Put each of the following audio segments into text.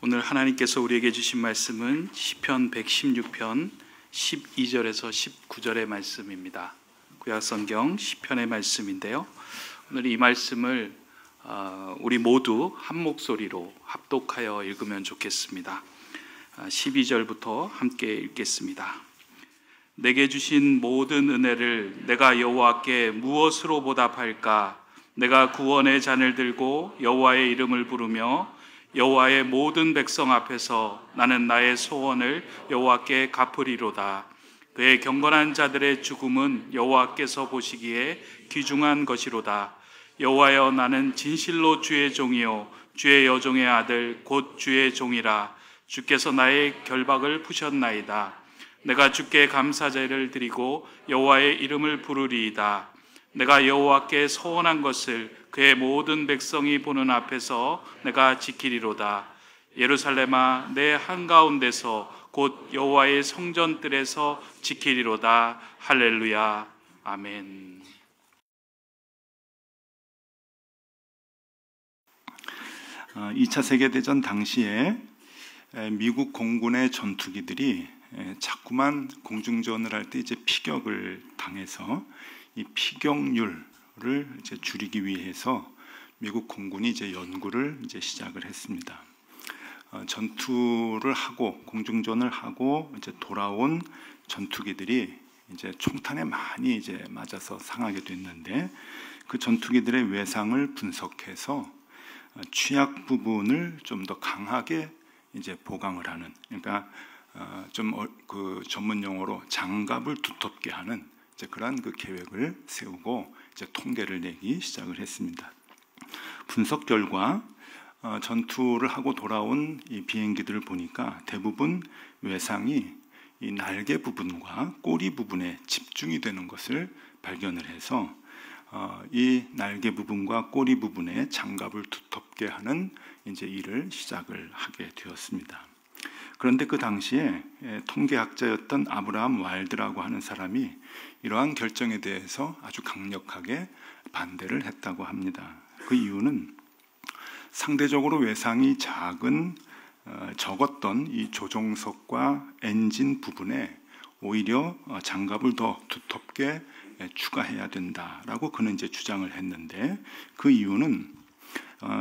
오늘 하나님께서 우리에게 주신 말씀은 시편 116편 12절에서 19절의 말씀입니다. 구약성경 시편의 말씀인데요. 오늘 이 말씀을 우리 모두 한 목소리로 합독하여 읽으면 좋겠습니다. 12절부터 함께 읽겠습니다. 내게 주신 모든 은혜를 내가 여호와께 무엇으로 보답할까? 내가 구원의 잔을 들고 여호와의 이름을 부르며 여호와의 모든 백성 앞에서 나는 나의 소원을 여호와께 갚으리로다. 그의 경건한 자들의 죽음은 여호와께서 보시기에 귀중한 것이로다. 여호와여, 나는 진실로 주의 종이요 주의 여종의 아들 곧 주의 종이라. 주께서 나의 결박을 푸셨나이다. 내가 주께 감사제를 드리고 여호와의 이름을 부르리이다. 내가 여호와께 소원한 것을 그의 모든 백성이 보는 앞에서 내가 지키리로다. 예루살렘아, 내 한가운데서 곧 여호와의 성전들에서 지키리로다. 할렐루야. 아멘. 어, 2차 세계대전 당시에 미국 공군의 전투기들이 자꾸만 공중전을 할 때 이제 피격을 당해서 이 피격률을 이제 줄이기 위해서 미국 공군이 이제 연구를 이제 시작을 했습니다. 전투를 하고 공중전을 하고 이제 돌아온 전투기들이 이제 총탄에 많이 이제 맞아서 상하게 됐는데, 그 전투기들의 외상을 분석해서 취약 부분을 좀 더 강하게 이제 보강을 하는, 그러니까 그 전문 용어로 장갑을 두텁게 하는 이제 그러한 그 계획을 세우고 이제 통계를 내기 시작을 했습니다. 분석 결과 전투를 하고 돌아온 이 비행기들을 보니까 대부분 외상이 이 날개 부분과 꼬리 부분에 집중이 되는 것을 발견을 해서 이 날개 부분과 꼬리 부분에 장갑을 두텁게 하는 이제 일을 시작을 하게 되었습니다. 그런데 그 당시에 통계학자였던 아브라함 와일드라고 하는 사람이 이러한 결정에 대해서 아주 강력하게 반대를 했다고 합니다. 그 이유는 상대적으로 외상이 적었던 이 조종석과 엔진 부분에 오히려 장갑을 더 두텁게 추가해야 된다라고 그는 이제 주장을 했는데, 그 이유는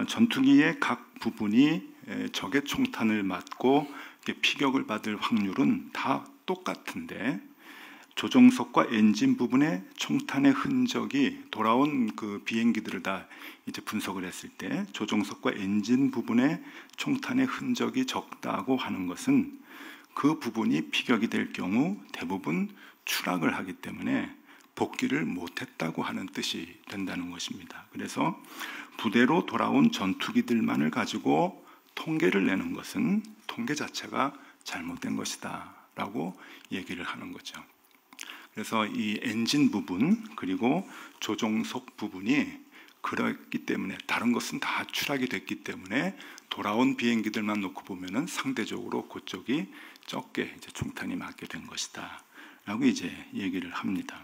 전투기의 각 부분이 적의 총탄을 맞고 피격을 받을 확률은 다 똑같은데, 조종석과 엔진 부분에 총탄의 흔적이 돌아온 그 비행기들을 다 이제 분석을 했을 때 조종석과 엔진 부분에 총탄의 흔적이 적다고 하는 것은 그 부분이 피격이 될 경우 대부분 추락을 하기 때문에 복귀를 못했다고 하는 뜻이 된다는 것입니다. 그래서 부대로 돌아온 전투기들만을 가지고 통계를 내는 것은 통계 자체가 잘못된 것이다 라고 얘기를 하는 거죠. 그래서 이 엔진 부분 그리고 조종석 부분이 그렇기 때문에, 다른 것은 다 추락이 됐기 때문에 돌아온 비행기들만 놓고 보면은 상대적으로 그쪽이 적게 이제 총탄이 맞게 된 것이다 라고 이제 얘기를 합니다.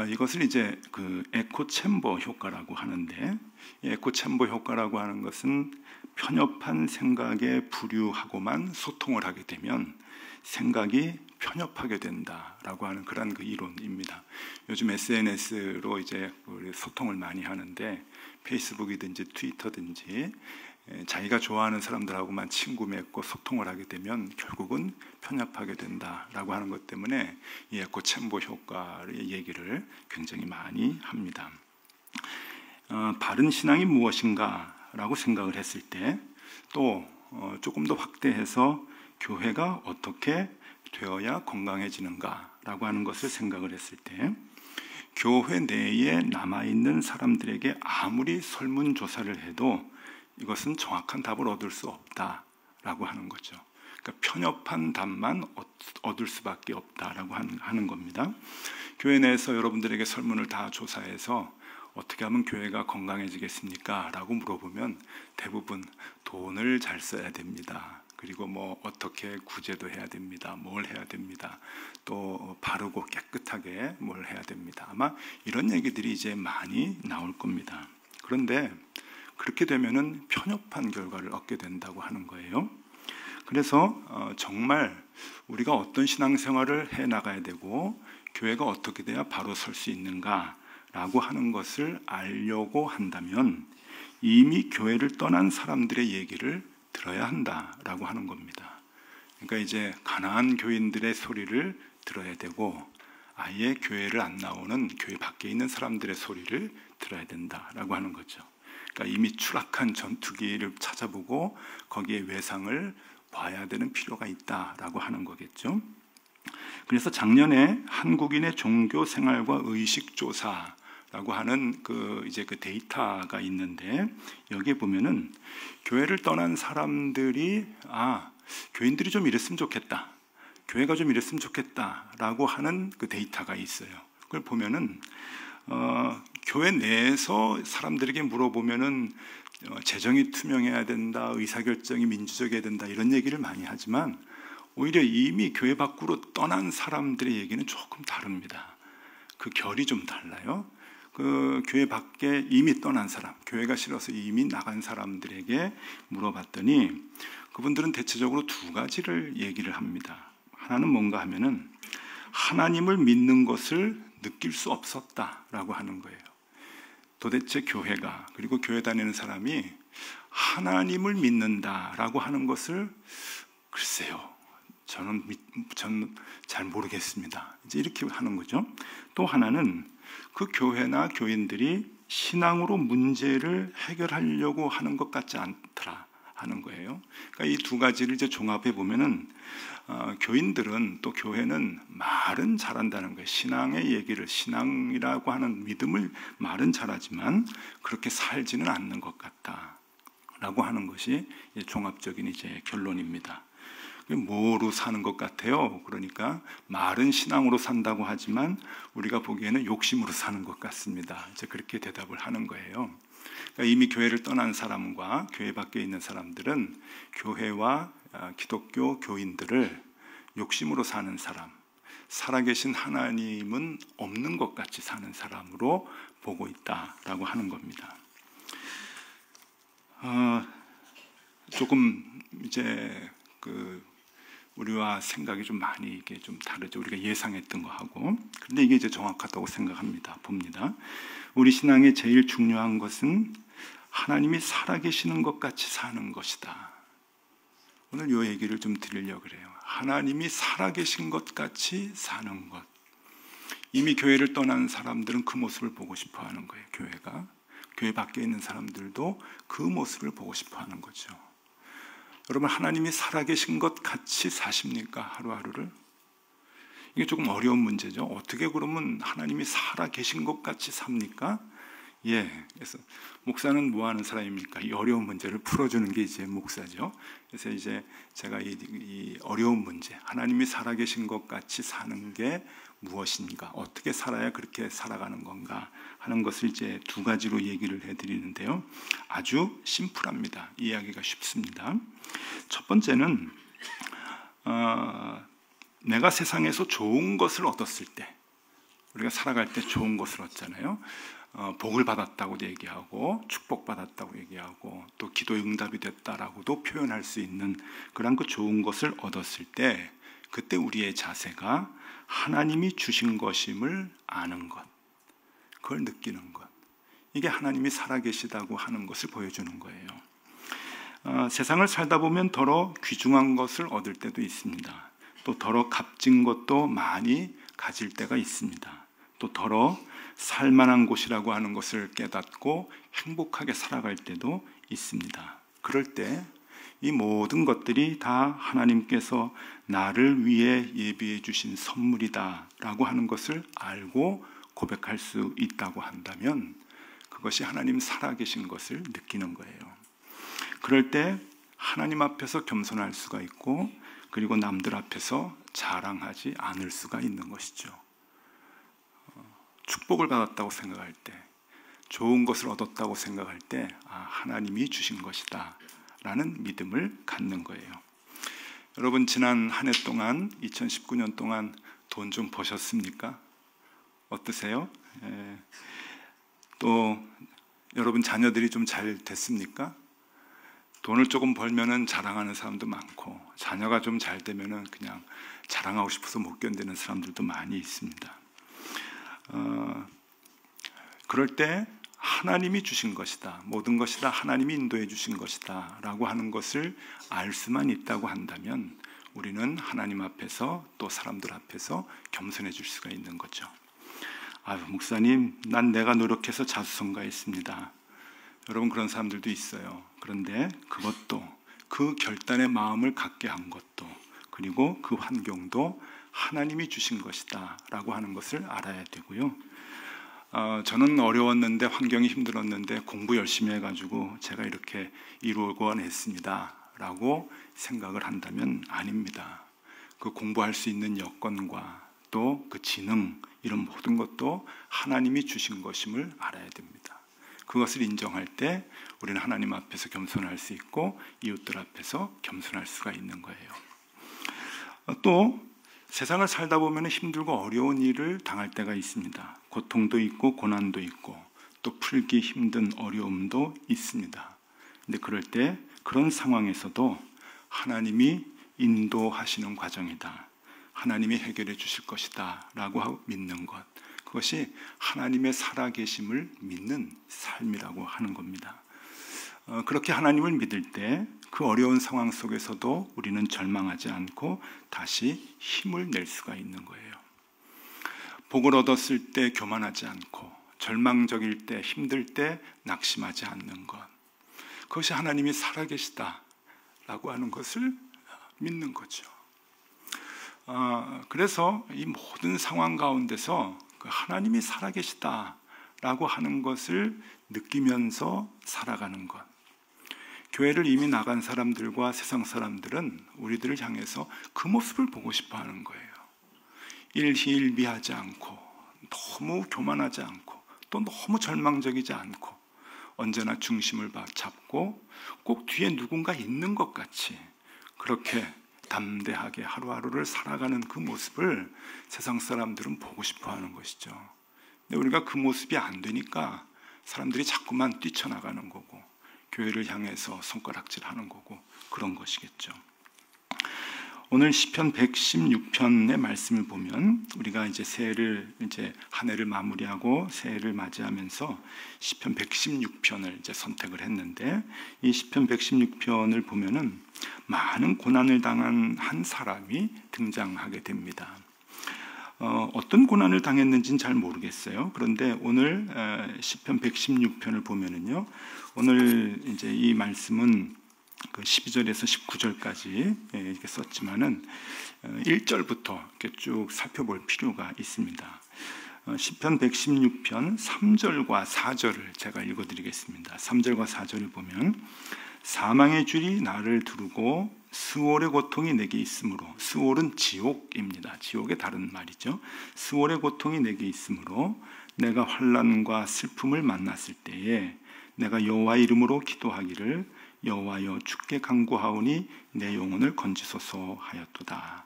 이것을 이제 그 에코 챔버 효과라고 하는데, 이 에코 챔버 효과라고 하는 것은 편협한 생각에 부류하고만 소통을 하게 되면 생각이 편협하게 된다라고 하는 그런 그 이론입니다. 요즘 SNS로 이제 소통을 많이 하는데, 페이스북이든지 트위터든지 자기가 좋아하는 사람들하고만 친구 맺고 소통을 하게 되면 결국은 편협하게 된다라고 하는 것 때문에 이 에코 챔버 효과의 얘기를 굉장히 많이 합니다. 바른 신앙이 무엇인가라고 생각을 했을 때, 또 조금 더 확대해서 교회가 어떻게 되어야 건강해지는가라고 하는 것을 생각을 했을 때, 교회 내에 남아있는 사람들에게 아무리 설문조사를 해도 이것은 정확한 답을 얻을 수 없다라고 하는 거죠. 그러니까 편협한 답만 얻을 수밖에 없다라고 하는 겁니다. 교회 내에서 여러분들에게 설문을 다 조사해서 어떻게 하면 교회가 건강해지겠습니까? 라고 물어보면 대부분 돈을 잘 써야 됩니다. 그리고 뭐 어떻게 구제도 해야 됩니다. 뭘 해야 됩니다. 또 바르고 깨끗하게 뭘 해야 됩니다. 아마 이런 얘기들이 이제 많이 나올 겁니다. 그런데 그렇게 되면은 편협한 결과를 얻게 된다고 하는 거예요. 그래서 정말 우리가 어떤 신앙생활을 해 나가야 되고 교회가 어떻게 돼야 바로 설 수 있는가라고 하는 것을 알려고 한다면 이미 교회를 떠난 사람들의 얘기를 들어야 한다라고 하는 겁니다. 그러니까 이제 가난한 교인들의 소리를 들어야 되고 아예 교회를 안 나오는 교회 밖에 있는 사람들의 소리를 들어야 된다라고 하는 거죠. 그러니까 이미 추락한 전투기를 찾아보고 거기에 외상을 봐야 되는 필요가 있다라고 하는 거겠죠. 그래서 작년에 한국인의 종교 생활과 의식 조사라고 하는 그 데이터가 있는데 여기에 보면은 교회를 떠난 사람들이 교인들이 좀 이랬으면 좋겠다, 교회가 좀 이랬으면 좋겠다라고 하는 그 데이터가 있어요. 그걸 보면은 교회 내에서 사람들에게 물어보면은 재정이 투명해야 된다, 의사결정이 민주적이어야 된다 이런 얘기를 많이 하지만 오히려 이미 교회 밖으로 떠난 사람들의 얘기는 조금 다릅니다. 그 결이 좀 달라요. 그 교회 밖에 이미 떠난 사람, 교회가 싫어서 이미 나간 사람들에게 물어봤더니 그분들은 대체적으로 두 가지를 얘기를 합니다. 하나는 뭔가 하면은 하나님을 믿는 것을 느낄 수 없었다라고 하는 거예요. 도대체 교회가, 그리고 교회 다니는 사람이 하나님을 믿는다라고 하는 것을 글쎄요, 저는 잘 모르겠습니다. 이제 이렇게 하는 거죠. 또 하나는 그 교회나 교인들이 신앙으로 문제를 해결하려고 하는 것 같지 않더라 하는 거예요. 그러니까 이 두 가지를 이제 종합해 보면은 교인들은 또 교회는 말은 잘한다는 거예요. 신앙의 얘기를, 신앙이라고 하는 믿음을 말은 잘하지만 그렇게 살지는 않는 것 같다라고 하는 것이 종합적인 이제 결론입니다. 뭐로 사는 것 같아요? 그러니까 말은 신앙으로 산다고 하지만 우리가 보기에는 욕심으로 사는 것 같습니다. 이제 그렇게 대답을 하는 거예요. 그러니까 이미 교회를 떠난 사람과 교회 밖에 있는 사람들은 교회와 기독교 교인들을 욕심으로 사는 사람, 살아계신 하나님은 없는 것 같이 사는 사람으로 보고 있다라고 하는 겁니다. 조금 이제 우리와 생각이 좀 많이 이게 좀 다르죠. 우리가 예상했던 거하고. 그런데 이게 이제 정확하다고 생각합니다. 봅니다. 우리 신앙의 제일 중요한 것은 하나님이 살아계시는 것 같이 사는 것이다. 오늘 이 얘기를 좀 드리려고 그래요. 하나님이 살아계신 것 같이 사는 것. 이미 교회를 떠난 사람들은 그 모습을 보고 싶어 하는 거예요. 교회가. 교회 밖에 있는 사람들도 그 모습을 보고 싶어 하는 거죠. 여러분, 하나님이 살아계신 것 같이 사십니까? 하루하루를? 이게 조금 어려운 문제죠. 어떻게 그러면 하나님이 살아계신 것 같이 삽니까? 그래서 목사는 뭐 하는 사람입니까? 이 어려운 문제를 풀어주는 게 이제 목사죠. 그래서 이제 제가 이 어려운 문제, 하나님이 살아계신 것 같이 사는 게 무엇인가? 어떻게 살아야 그렇게 살아가는 건가? 하는 것을 이제 두 가지로 얘기를 해드리는데요. 아주 심플합니다. 이해하기가 쉽습니다. 첫 번째는 내가 세상에서 좋은 것을 얻었을 때, 우리가 살아갈 때 좋은 것을 얻잖아요. 복을 받았다고도 얘기하고 축복받았다고 얘기하고 또 기도의 응답이 됐다라고도 표현할 수 있는 그런 그 좋은 것을 얻었을 때 그때 우리의 자세가 하나님이 주신 것임을 아는 것, 그걸 느끼는 것, 이게 하나님이 살아계시다고 하는 것을 보여주는 거예요. 세상을 살다 보면 더러 귀중한 것을 얻을 때도 있습니다. 또 더러 값진 것도 많이 가질 때가 있습니다. 또 더러 살만한 곳이라고 하는 것을 깨닫고 행복하게 살아갈 때도 있습니다. 그럴 때 이 모든 것들이 다 하나님께서 나를 위해 예비해 주신 선물이다 라고 하는 것을 알고 고백할 수 있다고 한다면 그것이 하나님 살아계신 것을 느끼는 거예요. 그럴 때 하나님 앞에서 겸손할 수가 있고 그리고 남들 앞에서 자랑하지 않을 수가 있는 것이죠. 축복을 받았다고 생각할 때, 좋은 것을 얻었다고 생각할 때 하나님이 주신 것이다 라는 믿음을 갖는 거예요. 여러분, 지난 한 해 동안 2019년 동안 돈 좀 버셨습니까? 어떠세요? 또 여러분 자녀들이 좀 잘 됐습니까? 돈을 조금 벌면은 자랑하는 사람도 많고, 자녀가 좀 잘 되면은 그냥 자랑하고 싶어서 못 견디는 사람들도 많이 있습니다. 그럴 때 하나님이 주신 것이다, 모든 것이 다 하나님이 인도해 주신 것이다 라고 하는 것을 알 수만 있다고 한다면 우리는 하나님 앞에서 또 사람들 앞에서 겸손해질 수가 있는 거죠. 아유, 목사님, 난 내가 노력해서 자수성가했습니다. 여러분, 그런 사람들도 있어요. 그런데 그것도, 그 결단의 마음을 갖게 한 것도, 그리고 그 환경도 하나님이 주신 것이다 라고 하는 것을 알아야 되고요. 저는 어려웠는데, 환경이 힘들었는데 공부 열심히 해가지고 제가 이렇게 이루곤 했습니다 라고 생각을 한다면 아닙니다. 그 공부할 수 있는 여건과 또 그 지능, 이런 모든 것도 하나님이 주신 것임을 알아야 됩니다. 그것을 인정할 때 우리는 하나님 앞에서 겸손할 수 있고 이웃들 앞에서 겸손할 수가 있는 거예요. 또 세상을 살다 보면 힘들고 어려운 일을 당할 때가 있습니다. 고통도 있고 고난도 있고 또 풀기 힘든 어려움도 있습니다. 근데 그럴 때 그런 상황에서도 하나님이 인도하시는 과정이다, 하나님이 해결해 주실 것이다 라고 믿는 것, 그것이 하나님의 살아계심을 믿는 삶이라고 하는 겁니다. 그렇게 하나님을 믿을 때 그 어려운 상황 속에서도 우리는 절망하지 않고 다시 힘을 낼 수가 있는 거예요. 복을 얻었을 때 교만하지 않고, 절망적일 때, 힘들 때 낙심하지 않는 것, 그것이 하나님이 살아계시다라고 하는 것을 믿는 거죠. 그래서 이 모든 상황 가운데서 하나님이 살아계시다라고 하는 것을 느끼면서 살아가는 것. 교회를 이미 나간 사람들과 세상 사람들은 우리들을 향해서 그 모습을 보고 싶어 하는 거예요. 일희일비하지 않고, 너무 교만하지 않고, 또 너무 절망적이지 않고, 언제나 중심을 잡고 꼭 뒤에 누군가 있는 것 같이 그렇게 담대하게 하루하루를 살아가는 그 모습을 세상 사람들은 보고 싶어 하는 것이죠. 근데 우리가 그 모습이 안 되니까 사람들이 자꾸만 뛰쳐나가는 거고, 교회를 향해서 손가락질하는 거고, 그런 것이겠죠. 오늘 시편 116편의 말씀을 보면 우리가 이제 새해를, 이제 한 해를 마무리하고 새해를 맞이하면서 시편 116편을 이제 선택을 했는데, 이 시편 116편을 보면은 많은 고난을 당한 한 사람이 등장하게 됩니다. 어떤 고난을 당했는지는 잘 모르겠어요. 그런데 오늘 시편 116편을 보면은요, 오늘 이제 이 말씀은 그 12절에서 19절까지 이렇게 썼지만은 1절부터 이렇게 쭉 살펴볼 필요가 있습니다. 시편 116편 3절과 4절을 제가 읽어드리겠습니다. 3절과 4절을 보면, 사망의 줄이 나를 두르고 스올의 고통이 내게 있으므로, 스올은 지옥입니다. 지옥의 다른 말이죠. 스올의 고통이 내게 있으므로 내가 환난과 슬픔을 만났을 때에 내가 여호와 이름으로 기도하기를, 여호와여 주께 간구하오니 내 영혼을 건지소서 하였도다.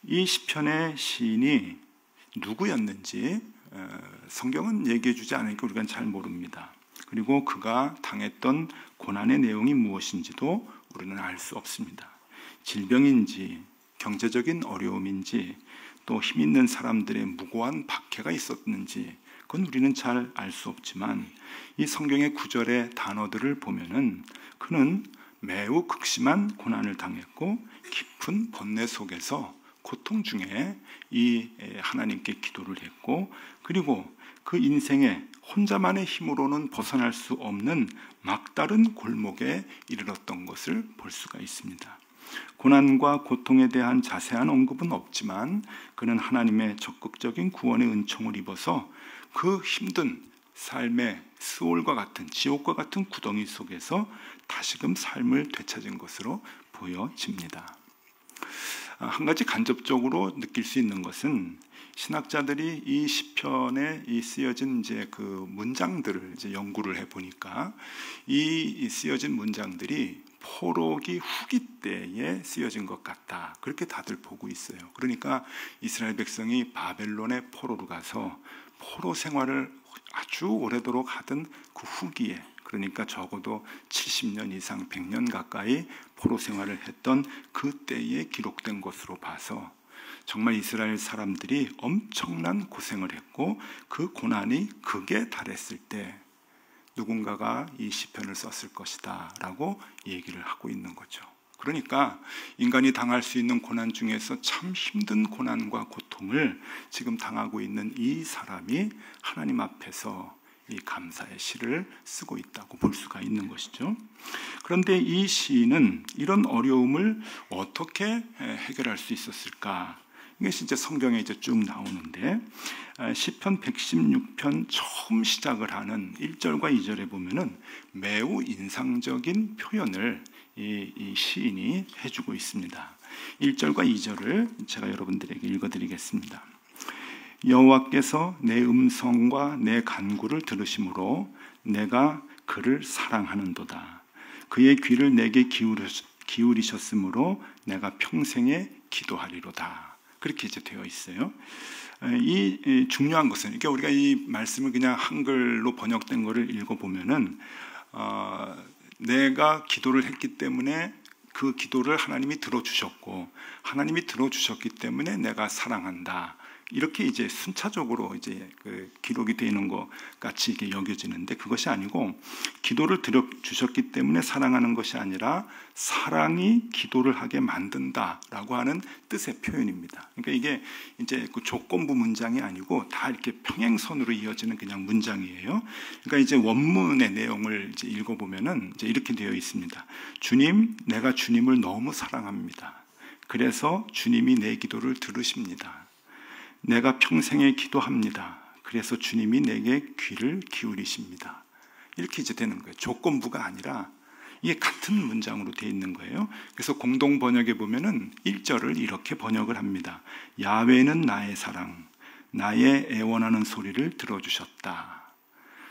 이 시편의 시인이 누구였는지 성경은 얘기해 주지 않으니까 우리가 잘 모릅니다. 그리고 그가 당했던 고난의 내용이 무엇인지도 우리는 알 수 없습니다. 질병인지 경제적인 어려움인지 또 힘 있는 사람들의 무고한 박해가 있었는지 그건 우리는 잘 알 수 없지만, 이 성경의 구절의 단어들을 보면은 그는 매우 극심한 고난을 당했고 깊은 번뇌 속에서 고통 중에 이 하나님께 기도를 했고, 그리고 그 인생의 혼자만의 힘으로는 벗어날 수 없는 막다른 골목에 이르렀던 것을 볼 수가 있습니다. 고난과 고통에 대한 자세한 언급은 없지만 그는 하나님의 적극적인 구원의 은총을 입어서 그 힘든 삶의 스올과 같은, 지옥과 같은 구덩이 속에서 다시금 삶을 되찾은 것으로 보여집니다. 한 가지 간접적으로 느낄 수 있는 것은, 신학자들이 이 시편에 쓰여진 이제 그 문장들을 이제 연구를 해 보니까 이 쓰여진 문장들이 포로기 후기 때에 쓰여진 것 같다, 그렇게 다들 보고 있어요. 그러니까 이스라엘 백성이 바벨론의 포로로 가서 포로 생활을 아주 오래도록 하던 그 후기에, 그러니까 적어도 70년 이상 100년 가까이 포로 생활을 했던 그때에 기록된 것으로 봐서 정말 이스라엘 사람들이 엄청난 고생을 했고 그 고난이 극에 달했을 때 누군가가 이 시편을 썼을 것이다 라고 얘기를 하고 있는 거죠. 그러니까 인간이 당할 수 있는 고난 중에서 참 힘든 고난과 고통을 지금 당하고 있는 이 사람이 하나님 앞에서 이 감사의 시를 쓰고 있다고 볼 수가 있는 것이죠. 그런데 이 시인은 이런 어려움을 어떻게 해결할 수 있었을까? 이것이 이제 성경에 이제 쭉 나오는데 시편 116편 처음 시작을 하는 1절과 2절에 보면은 매우 인상적인 표현을 이 시인이 해주고 있습니다. 1절과 2절을 제가 여러분들에게 읽어드리겠습니다. 여호와께서 내 음성과 내 간구를 들으심으로 내가 그를 사랑하는도다. 그의 귀를 내게 기울이셨으므로 내가 평생에 기도하리로다. 그렇게 이제 되어 있어요. 이 중요한 것은, 그러니까 우리가 이 말씀을 그냥 한글로 번역된 것을 읽어보면은 내가 기도를 했기 때문에 그 기도를 하나님이 들어주셨고, 하나님이 들어주셨기 때문에 내가 사랑한다. 이렇게 이제 순차적으로 이제 그 기록이 되는 것 같이 이게 여겨지는데, 그것이 아니고 기도를 들어주셨기 때문에 사랑하는 것이 아니라 사랑이 기도를 하게 만든다라고 하는 뜻의 표현입니다. 그러니까 이게 이제 그 조건부 문장이 아니고 다 이렇게 평행선으로 이어지는 그냥 문장이에요. 그러니까 이제 원문의 내용을 이제 읽어보면은 이제 이렇게 되어 있습니다. 주님, 내가 주님을 너무 사랑합니다. 그래서 주님이 내 기도를 들으십니다. 내가 평생에 기도합니다. 그래서 주님이 내게 귀를 기울이십니다. 이렇게 이제 되는 거예요. 조건부가 아니라 이게 같은 문장으로 되어 있는 거예요. 그래서 공동 번역에 보면은 1절을 이렇게 번역을 합니다. 야훼는 나의 사랑, 나의 애원하는 소리를 들어주셨다.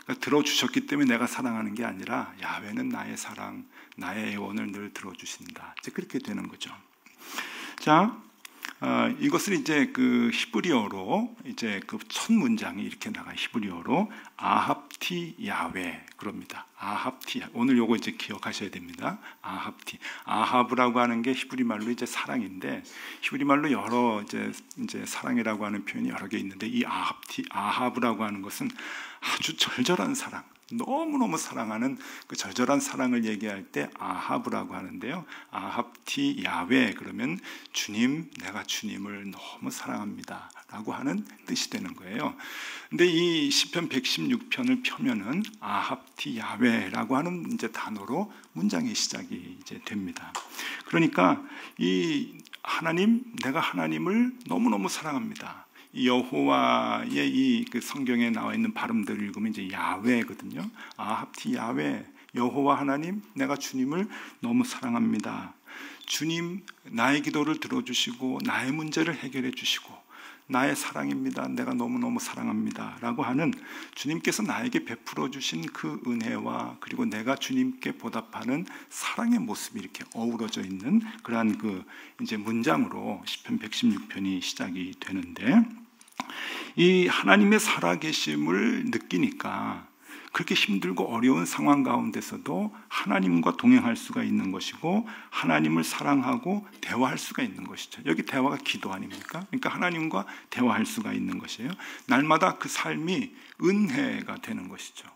그러니까 들어주셨기 때문에 내가 사랑하는 게 아니라 야훼는 나의 사랑, 나의 애원을 늘 들어주신다. 이제 그렇게 되는 거죠. 자, 이것을 이제 그 히브리어로 이제 그 첫 문장이 이렇게 나가 히브리어로 아합티 야훼 그럽니다. 아합티, 오늘 요거 이제 기억하셔야 됩니다. 아합티, 아합이라고 하는 게 히브리 말로 이제 사랑인데, 히브리 말로 여러 이제 사랑이라고 하는 표현이 여러 개 있는데, 이 아합티, 아합이라고 하는 것은 아주 절절한 사랑, 너무너무 사랑하는 그 절절한 사랑을 얘기할 때 아합이라고 하는데요. 아합티 야훼 그러면 주님, 내가 주님을 너무 사랑합니다 라고 하는 뜻이 되는 거예요. 근데 이 시편 116편을 펴면은 아합티 야훼라고 하는 이제 단어로 문장의 시작이 이제 됩니다. 그러니까 이 하나님, 내가 하나님을 너무너무 사랑합니다. 여호와의 이 그 성경에 나와 있는 발음들을 읽으면 이제 야훼거든요. 아합티 야훼, 여호와 하나님, 내가 주님을 너무 사랑합니다. 주님, 나의 기도를 들어주시고 나의 문제를 해결해 주시고 나의 사랑입니다. 내가 너무너무 사랑합니다 라고 하는 주님께서 나에게 베풀어 주신 그 은혜와 그리고 내가 주님께 보답하는 사랑의 모습이 이렇게 어우러져 있는 그러한 그 이제 문장으로 시편 116편이 시작이 되는데, 이 하나님의 살아계심을 느끼니까 그렇게 힘들고 어려운 상황 가운데서도 하나님과 동행할 수가 있는 것이고 하나님을 사랑하고 대화할 수가 있는 것이죠. 여기 대화가 기도 아닙니까? 그러니까 하나님과 대화할 수가 있는 것이에요. 날마다 그 삶이 은혜가 되는 것이죠.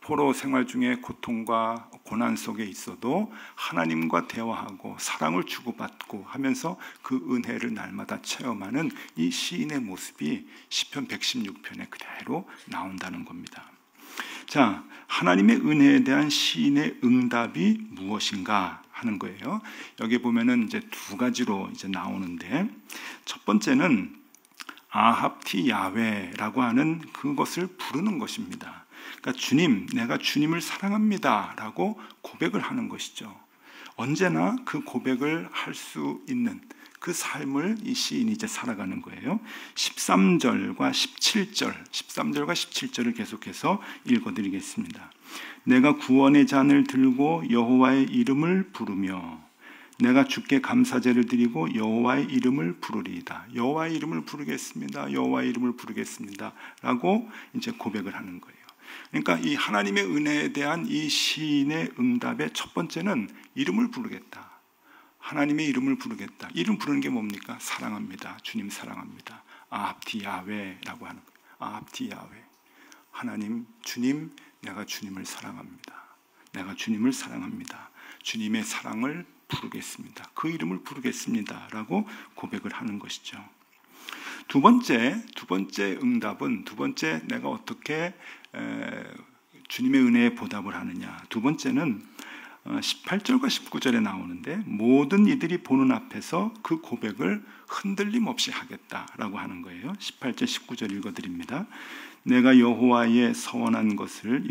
포로 생활 중에 고통과 고난 속에 있어도 하나님과 대화하고 사랑을 주고받고 하면서 그 은혜를 날마다 체험하는 이 시인의 모습이 시편 116편에 그대로 나온다는 겁니다. 자, 하나님의 은혜에 대한 시인의 응답이 무엇인가 하는 거예요. 여기 보면은 이제 두 가지로 이제 나오는데, 첫 번째는 아합티 야훼라고 하는 그것을 부르는 것입니다. 그러니까 주님, 내가 주님을 사랑합니다 라고 고백을 하는 것이죠. 언제나 그 고백을 할 수 있는 그 삶을 이 시인이 이제 살아가는 거예요. 13절과 17절을 계속해서 읽어드리겠습니다. 내가 구원의 잔을 들고 여호와의 이름을 부르며 내가 주께 감사제를 드리고 여호와의 이름을 부르리이다. 여호와의 이름을 부르겠습니다. 여호와의 이름을 부르겠습니다. 라고 이제 고백을 하는 거예요. 그러니까 이 하나님의 은혜에 대한 이 시인의 응답의 첫 번째는 이름을 부르겠다. 하나님의 이름을 부르겠다. 이름 부르는 게 뭡니까? 사랑합니다. 주님 사랑합니다. 아합티 야훼라고 하는 거예요. 아합티 야훼. 하나님, 주님, 내가 주님을 사랑합니다. 내가 주님을 사랑합니다. 주님의 사랑을 부르겠습니다. 그 이름을 부르겠습니다. 라고 고백을 하는 것이죠. 두 번째 응답은, 두 번째 내가 어떻게 주님의 은혜에 보답을 하느냐. 두 번째는 18절과 19절에 나오는데, 모든 이들이 보는 앞에서 그 고백을 흔들림 없이 하겠다라고 하는 거예요. 18절 19절 읽어드립니다. 내가 여호와께 서원한 것을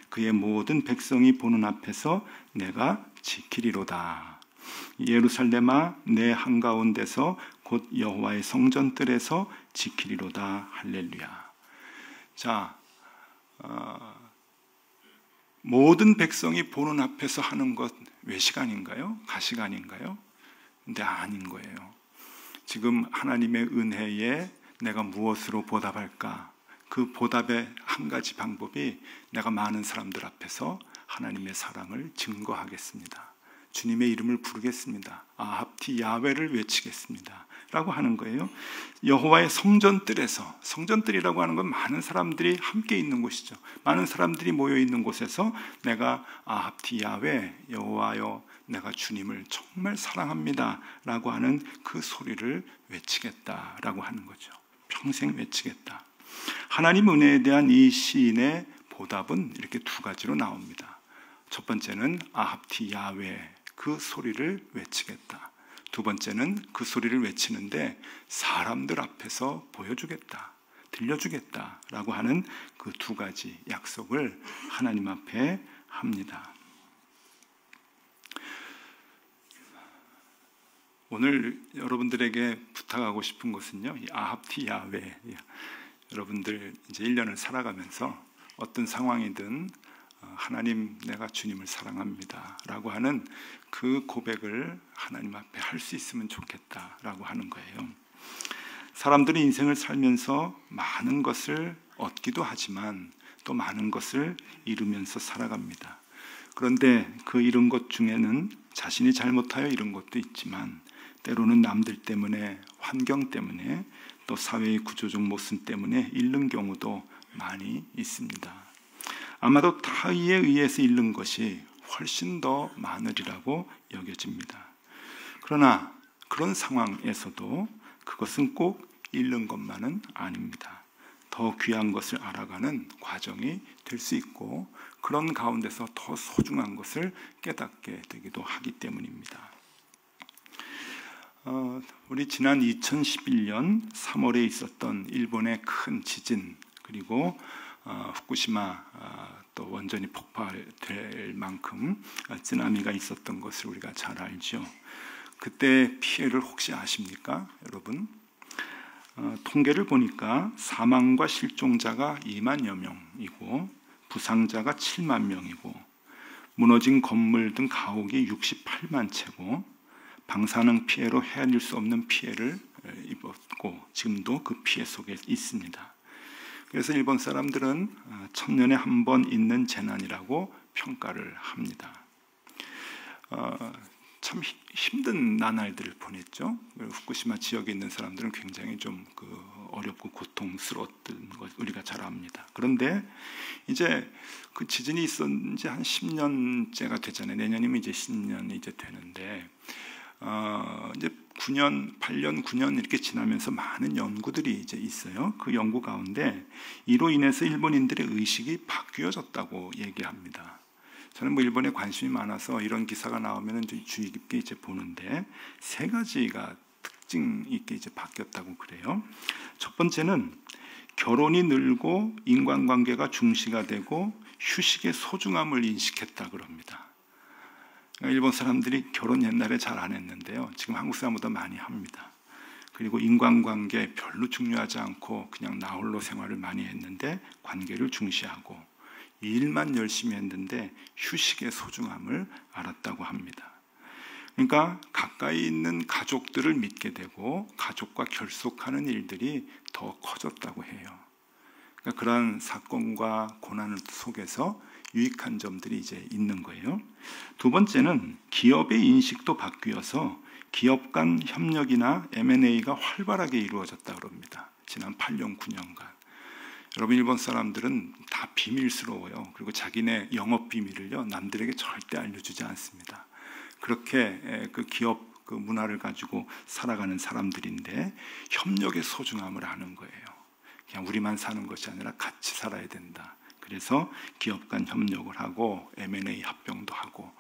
그의 모든 백성이 보는 앞에서 내가 지키리로다. 예루살렘아, 내 한가운데서 곧 여호와의 성전뜰에서 지키리로다. 할렐루야. 자, 모든 백성이 보는 앞에서 하는 것 외시간인가요? 가시간인가요? 근데 아닌 거예요. 지금 하나님의 은혜에 내가 무엇으로 보답할까? 그 보답의 한 가지 방법이 내가 많은 사람들 앞에서 하나님의 사랑을 증거하겠습니다. 주님의 이름을 부르겠습니다. 아합티 야훼를 외치겠습니다. 라고 하는 거예요. 여호와의 성전뜰에서, 성전뜰이라고 하는 건 많은 사람들이 함께 있는 곳이죠. 많은 사람들이 모여 있는 곳에서 내가 아합티 야훼, 여호와여, 내가 주님을 정말 사랑합니다. 라고 하는 그 소리를 외치겠다라고 하는 거죠. 평생 외치겠다. 하나님 은혜에 대한 이 시인의 보답은 이렇게 두 가지로 나옵니다. 첫 번째는 아합티 야훼, 그 소리를 외치겠다. 두 번째는 그 소리를 외치는데 사람들 앞에서 보여주겠다, 들려주겠다라고 하는 그 두 가지 약속을 하나님 앞에 합니다. 오늘 여러분들에게 부탁하고 싶은 것은요, 이 아합티 야훼, 여러분들 이제 1년을 살아가면서 어떤 상황이든 하나님, 내가 주님을 사랑합니다 라고 하는 그 고백을 하나님 앞에 할 수 있으면 좋겠다 라고 하는 거예요. 사람들이 인생을 살면서 많은 것을 얻기도 하지만 또 많은 것을 잃으면서 살아갑니다. 그런데 그 잃은 것 중에는 자신이 잘못하여 잃은 것도 있지만 때로는 남들 때문에, 환경 때문에, 또 사회의 구조적 모순 때문에 잃는 경우도 많이 있습니다. 아마도 타의에 의해서 잃는 것이 훨씬 더 많으리라고 여겨집니다. 그러나 그런 상황에서도 그것은 꼭 잃는 것만은 아닙니다. 더 귀한 것을 알아가는 과정이 될 수 있고, 그런 가운데서 더 소중한 것을 깨닫게 되기도 하기 때문입니다. 우리 지난 2011년 3월에 있었던 일본의 큰 지진, 그리고 후쿠시마 또 원전이 폭발될 만큼 쓰나미가 있었던 것을 우리가 잘 알죠. 그때 피해를 혹시 아십니까, 여러분? 통계를 보니까 사망과 실종자가 2만여 명이고 부상자가 7만 명이고 무너진 건물 등 가옥이 68만 채고 방사능 피해로 헤아릴 수 없는 피해를 입었고 지금도 그 피해 속에 있습니다. 그래서 일본 사람들은 천년에 한 번 있는 재난이라고 평가를 합니다. 참 힘든 나날들을 보냈죠. 후쿠시마 지역에 있는 사람들은 굉장히 좀 어렵고 고통스러웠던 것 우리가 잘 압니다. 그런데 이제 그 지진이 있었는 지 한 10년째가 되잖아요. 내년이면 이제 10년이 이제 되는데 이제 9년, 8년, 9년 이렇게 지나면서 많은 연구들이 이제 있어요. 그 연구 가운데 이로 인해서 일본인들의 의식이 바뀌어졌다고 얘기합니다. 저는 일본에 관심이 많아서 이런 기사가 나오면 주의 깊게 이제 보는데 세 가지가 특징 있게 이제 바뀌었다고 그래요. 첫 번째는 결혼이 늘고 인간관계가 중시가 되고 휴식의 소중함을 인식했다 그럽니다. 일본 사람들이 결혼 옛날에 잘 안 했는데요. 지금 한국 사람보다 많이 합니다. 그리고 인간관계 별로 중요하지 않고 그냥 나홀로 생활을 많이 했는데 관계를 중시하고 일만 열심히 했는데 휴식의 소중함을 알았다고 합니다. 그러니까 가까이 있는 가족들을 믿게 되고 가족과 결속하는 일들이 더 커졌다고 해요. 그러니까 그러한 사건과 고난 속에서 유익한 점들이 이제 있는 거예요. 두 번째는 기업의 인식도 바뀌어서 기업 간 협력이나 M&A가 활발하게 이루어졌다고 합니다. 지난 8년, 9년간. 여러분, 일본 사람들은 다 비밀스러워요. 그리고 자기네 영업 비밀을요, 남들에게 절대 알려주지 않습니다. 그렇게 그 기업 그 문화를 가지고 살아가는 사람들인데 협력의 소중함을 아는 거예요. 그냥 우리만 사는 것이 아니라 같이 살아야 된다. 그래서 기업 간 협력을 하고 M&A 합병도 하고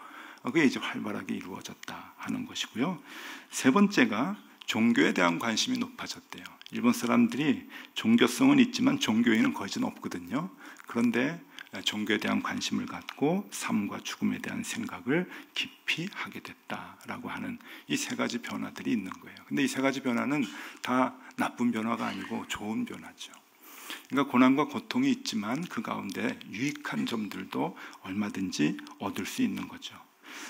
그게 이제 활발하게 이루어졌다 하는 것이고요. 세 번째가 종교에 대한 관심이 높아졌대요. 일본 사람들이 종교성은 있지만 종교에는 거의 없거든요. 그런데 종교에 대한 관심을 갖고 삶과 죽음에 대한 생각을 깊이 하게 됐다라고 하는 이 세 가지 변화들이 있는 거예요. 근데 이 세 가지 변화는 다 나쁜 변화가 아니고 좋은 변화죠. 그러니까 고난과 고통이 있지만 그 가운데 유익한 점들도 얼마든지 얻을 수 있는 거죠.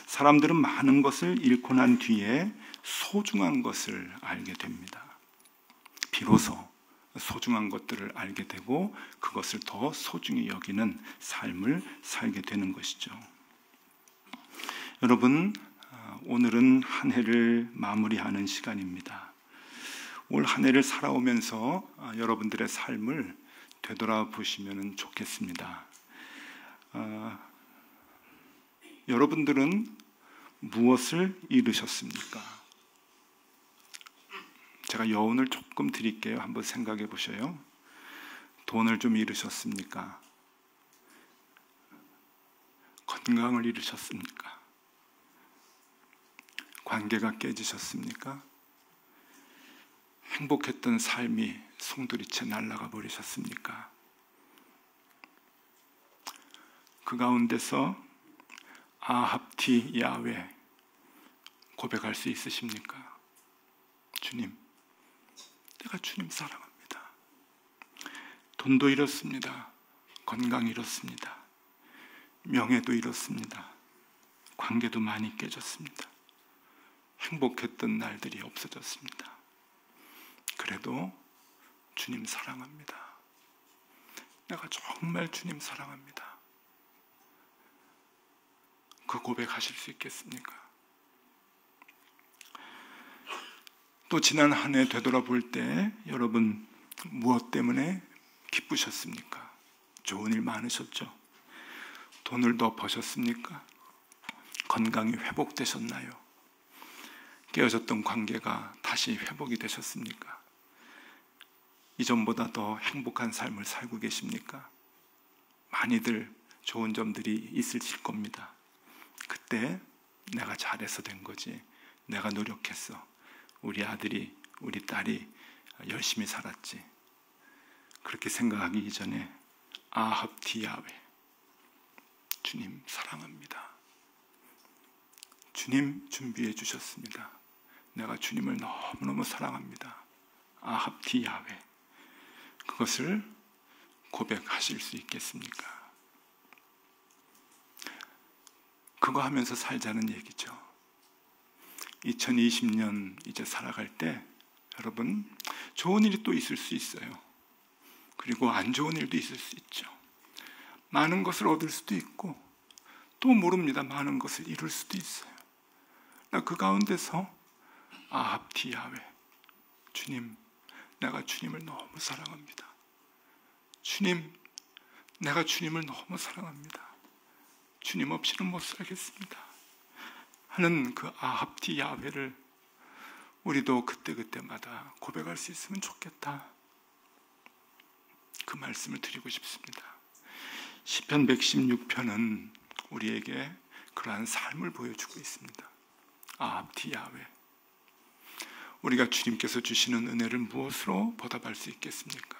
사람들은 많은 것을 잃고 난 뒤에 소중한 것을 알게 됩니다. 비로소 소중한 것들을 알게 되고 그것을 더 소중히 여기는 삶을 살게 되는 것이죠. 여러분, 오늘은 한 해를 마무리하는 시간입니다. 올 한 해를 살아오면서 여러분들의 삶을 되돌아보시면 좋겠습니다. 여러분들은 무엇을 잃으셨습니까? 제가 여운을 조금 드릴게요. 한번 생각해 보셔요. 돈을 좀 잃으셨습니까? 건강을 잃으셨습니까? 관계가 깨지셨습니까? 행복했던 삶이 송두리째 날아가 버리셨습니까? 그 가운데서 아합티 야훼 고백할 수 있으십니까? 주님, 내가 주님 사랑합니다. 돈도 잃었습니다. 건강 잃었습니다. 명예도 잃었습니다. 관계도 많이 깨졌습니다. 행복했던 날들이 없어졌습니다. 그래도 주님 사랑합니다. 내가 정말 주님 사랑합니다. 그 고백하실 수 있겠습니까? 또 지난 한 해 되돌아볼 때 여러분 무엇 때문에 기쁘셨습니까? 좋은 일 많으셨죠? 돈을 더 버셨습니까? 건강이 회복되셨나요? 깨어졌던 관계가 다시 회복이 되셨습니까? 이전보다 더 행복한 삶을 살고 계십니까? 많이들 좋은 점들이 있으실 겁니다. 그때 내가 잘해서 된 거지, 내가 노력했어, 우리 아들이 우리 딸이 열심히 살았지, 그렇게 생각하기 이전에 아합티 야훼, 주님 사랑합니다. 주님 준비해 주셨습니다. 내가 주님을 너무너무 사랑합니다. 아합티 야훼, 그것을 고백하실 수 있겠습니까? 그거 하면서 살자는 얘기죠. 2020년 이제 살아갈 때 여러분 좋은 일이 또 있을 수 있어요. 그리고 안 좋은 일도 있을 수 있죠. 많은 것을 얻을 수도 있고 또 모릅니다. 많은 것을 잃을 수도 있어요. 나 그 가운데서 아합티 야훼, 주님, 내가 주님을 너무 사랑합니다. 주님, 내가 주님을 너무 사랑합니다. 주님 없이는 못 살겠습니다 하는 그 아합티 야훼를 우리도 그때그때마다 고백할 수 있으면 좋겠다, 그 말씀을 드리고 싶습니다. 시편 116편은 우리에게 그러한 삶을 보여주고 있습니다. 아합티 야훼, 우리가 주님께서 주시는 은혜를 무엇으로 보답할 수 있겠습니까?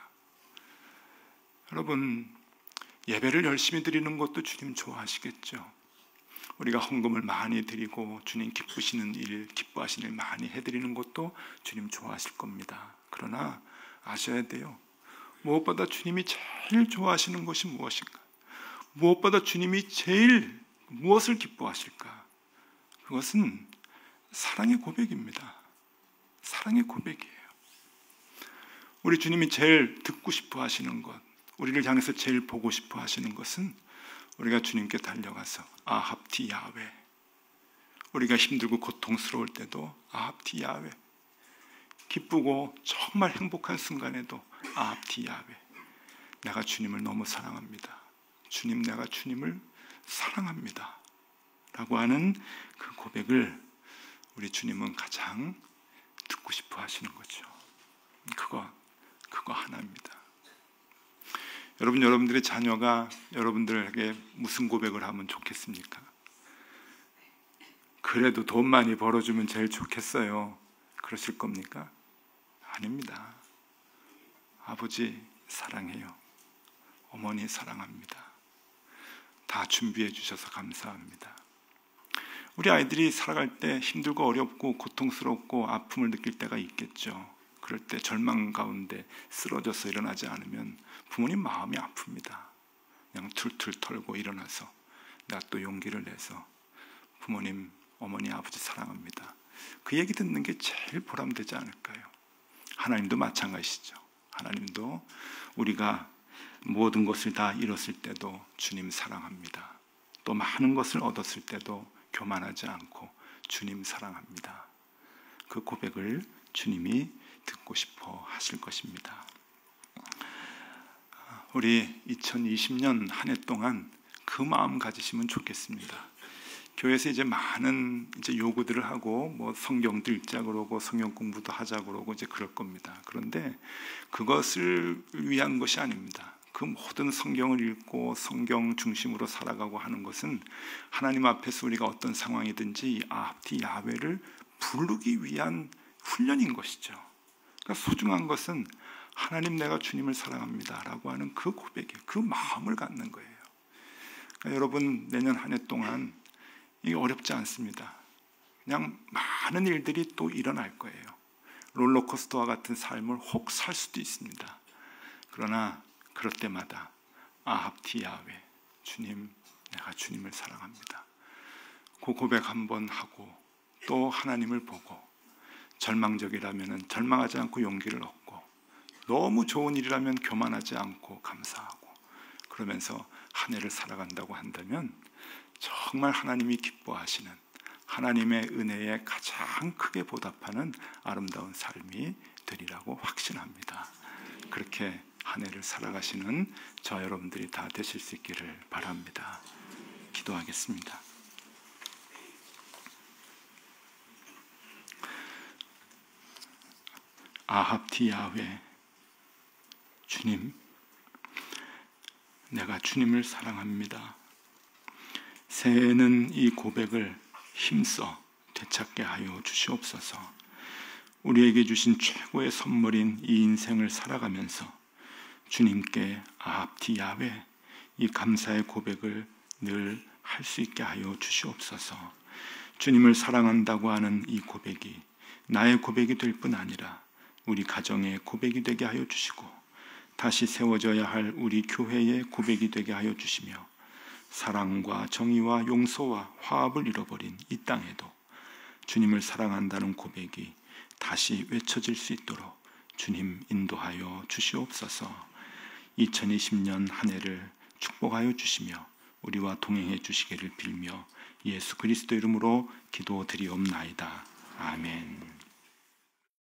여러분, 예배를 열심히 드리는 것도 주님 좋아하시겠죠. 우리가 헌금을 많이 드리고 주님 기쁘시는 일, 기뻐하시는 일 많이 해드리는 것도 주님 좋아하실 겁니다. 그러나 아셔야 돼요. 무엇보다 주님이 제일 좋아하시는 것이 무엇인가? 무엇보다 주님이 제일 무엇을 기뻐하실까? 그것은 사랑의 고백입니다. 사랑의 고백이에요. 우리 주님이 제일 듣고 싶어 하시는 것, 우리를 향해서 제일 보고 싶어 하시는 것은 우리가 주님께 달려가서 아합티 야훼, 우리가 힘들고 고통스러울 때도 아합티 야훼, 기쁘고 정말 행복한 순간에도 아합티 야훼, 내가 주님을 너무 사랑합니다. 주님, 내가 주님을 사랑합니다 라고 하는 그 고백을 우리 주님은 가장 듣고 싶어 하시는 거죠. 그거 하나입니다. 여러분들의 자녀가 여러분들에게 무슨 고백을 하면 좋겠습니까? 그래도 돈 많이 벌어주면 제일 좋겠어요. 그러실 겁니까? 아닙니다. 아버지 사랑해요. 어머니 사랑합니다. 다 준비해 주셔서 감사합니다. 우리 아이들이 살아갈 때 힘들고 어렵고 고통스럽고 아픔을 느낄 때가 있겠죠. 그럴 때 절망 가운데 쓰러져서 일어나지 않으면 부모님 마음이 아픕니다. 그냥 툴툴 털고 일어나서 내가 또 용기를 내서 부모님, 어머니, 아버지 사랑합니다. 그 얘기 듣는 게 제일 보람되지 않을까요? 하나님도 마찬가지시죠. 하나님도 우리가 모든 것을 다 잃었을 때도 주님 사랑합니다. 또 많은 것을 얻었을 때도 교만하지 않고 주님 사랑합니다. 그 고백을 주님이 듣고 싶어 하실 것입니다. 우리 2020년 한 해 동안 그 마음 가지시면 좋겠습니다. 교회에서 이제 많은 요구들을 하고 뭐 성경도 읽자 그러고 성경 공부도 하자 그러고 이제 그럴 겁니다. 그런데 그것을 위한 것이 아닙니다. 그 모든 성경을 읽고 성경 중심으로 살아가고 하는 것은 하나님 앞에서 우리가 어떤 상황이든지 아합티 야훼를 부르기 위한 훈련인 것이죠. 그러니까 소중한 것은 하나님, 내가 주님을 사랑합니다 라고 하는 그 고백이에요. 그 마음을 갖는 거예요. 그러니까 여러분, 내년 한 해 동안 이게 어렵지 않습니다. 그냥 많은 일들이 또 일어날 거예요. 롤러코스터와 같은 삶을 혹 살 수도 있습니다. 그러나 그럴 때마다 아합티 야훼, 주님, 내가 주님을 사랑합니다. 그 고백 한번 하고 또 하나님을 보고, 절망적이라면 절망하지 않고 용기를 얻고, 너무 좋은 일이라면 교만하지 않고 감사하고, 그러면서 한 해를 살아간다고 한다면 정말 하나님이 기뻐하시는, 하나님의 은혜에 가장 크게 보답하는 아름다운 삶이 되리라고 확신합니다. 그렇게 한 해를 살아가시는 저 여러분들이 다 되실 수 있기를 바랍니다. 기도하겠습니다. 아합티 야훼, 주님, 내가 주님을 사랑합니다. 새해에는 이 고백을 힘써 되찾게 하여 주시옵소서. 우리에게 주신 최고의 선물인 이 인생을 살아가면서 주님께 아합티 야훼, 이 감사의 고백을 늘 할 수 있게 하여 주시옵소서. 주님을 사랑한다고 하는 이 고백이 나의 고백이 될 뿐 아니라 우리 가정의 고백이 되게 하여 주시고, 다시 세워져야 할 우리 교회의 고백이 되게 하여 주시며, 사랑과 정의와 용서와 화합을 잃어버린 이 땅에도 주님을 사랑한다는 고백이 다시 외쳐질 수 있도록 주님 인도하여 주시옵소서. 2020년 한 해를 축복하여 주시며 우리와 동행해 주시기를 빌며 예수 그리스도 이름으로 기도드리옵나이다. 아멘.